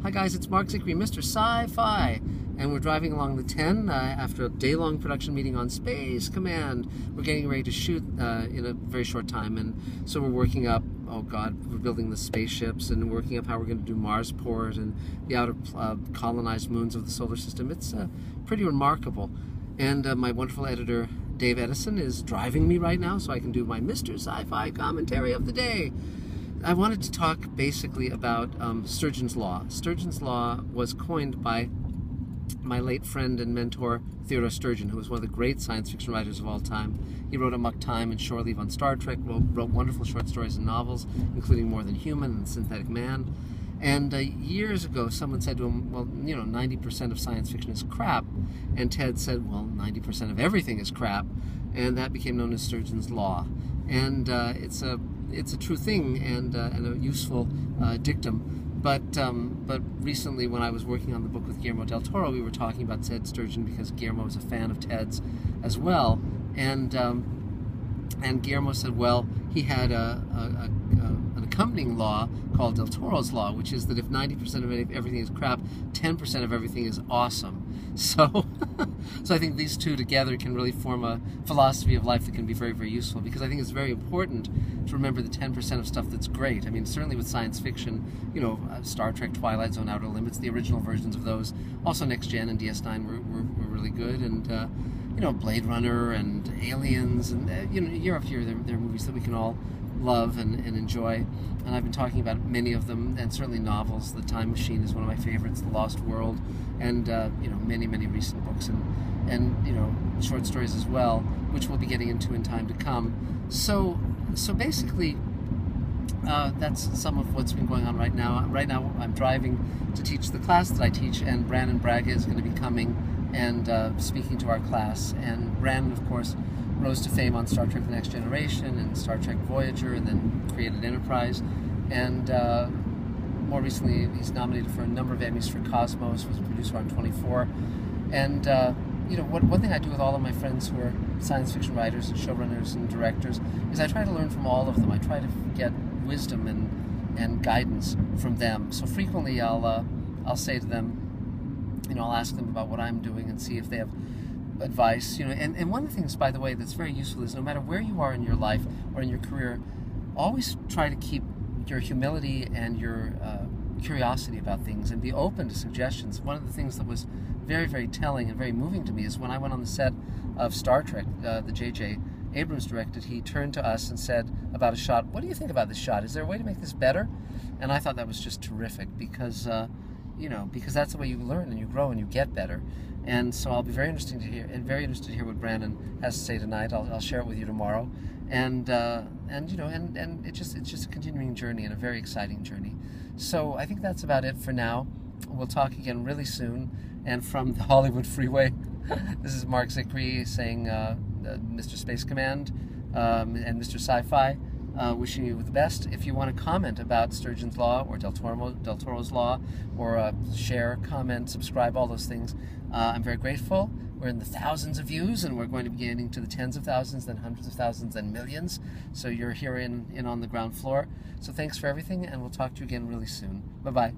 Hi guys, it's Marc Zicree, Mr. Sci-fi, and we're driving along the 10 after a day-long production meeting on Space Command. We're getting ready to shoot in a very short time, and so we're working up, oh god, we're building the spaceships and working up how we're going to do Marsport and the outer colonized moons of the solar system. It's pretty remarkable. And my wonderful editor, Dave Edison, is driving me right now so I can do my Mr. Sci-fi commentary of the day. I wanted to talk basically about Sturgeon's Law. Sturgeon's Law was coined by my late friend and mentor, Theodore Sturgeon, who was one of the great science fiction writers of all time. He wrote Amok Time and Shore Leave on Star Trek, wrote wonderful short stories and novels, including More Than Human and Synthetic Man. And years ago, someone said to him, well, 90% of science fiction is crap. And Ted said, well, 90% of everything is crap. And that became known as Sturgeon's Law. And it's a true thing and a useful dictum. But recently, when I was working on the book with Guillermo del Toro, we were talking about Ted Sturgeon because Guillermo was a fan of Ted's as well. And Guillermo said, well, he had an accompanying law called del Toro's Law, which is that if 90% of everything is crap, 10% of everything is awesome. So, so I think these two together can really form a philosophy of life that can be very, very useful, because I think it's very important to remember the 10% of stuff that's great. I mean, certainly with science fiction, Star Trek, Twilight Zone, Outer Limits, the original versions of those, also Next Gen and DS9 were really good, and Blade Runner and Aliens, and year after year there are movies that we can all love and enjoy, and I've been talking about many of them, and certainly novels. The Time Machine is one of my favorites, The Lost World, and many recent books and short stories as well, which we'll be getting into in time to come. So basically, that's some of what's been going on right now. Right now I'm driving to teach the class that I teach, and Bragg is going to be coming and speaking to our class. And Brandon, of course, rose to fame on Star Trek The Next Generation and Star Trek Voyager, and then created Enterprise. And more recently, he's nominated for a number of Emmys for Cosmos, was a producer on 24. And one thing I do with all of my friends who are science fiction writers and showrunners and directors is I try to learn from all of them. I try to get wisdom and guidance from them. So frequently I'll say to them, I'll ask them about what I'm doing and see if they have advice. And one of the things, by the way, that's very useful is no matter where you are in your life or in your career, always try to keep your humility and your curiosity about things and be open to suggestions. One of the things that was very, very telling and very moving to me is when I went on the set of Star Trek, the J.J. Abrams directed, he turned to us and said about a shot, what do you think about this shot? Is there a way to make this better? And I thought that was just terrific, because because that's the way you learn and you grow and you get better. And so I'll be very interested to hear what Brandon has to say tonight. I'll share it with you tomorrow. And it's just a continuing journey and a very exciting journey. So I think that's about it for now. We'll talk again really soon. And from the Hollywood Freeway, this is Marc Zicree saying Mr. Space Command and Mr. Sci-fi. Wishing you the best. If you want to comment about Sturgeon's Law or del Toro's Law, or share, comment, subscribe, all those things, I'm very grateful. We're in the thousands of views, and we're going to be getting to the tens of thousands, then hundreds of thousands, then millions. So you're here in on the ground floor. So thanks for everything, and we'll talk to you again really soon. Bye-bye.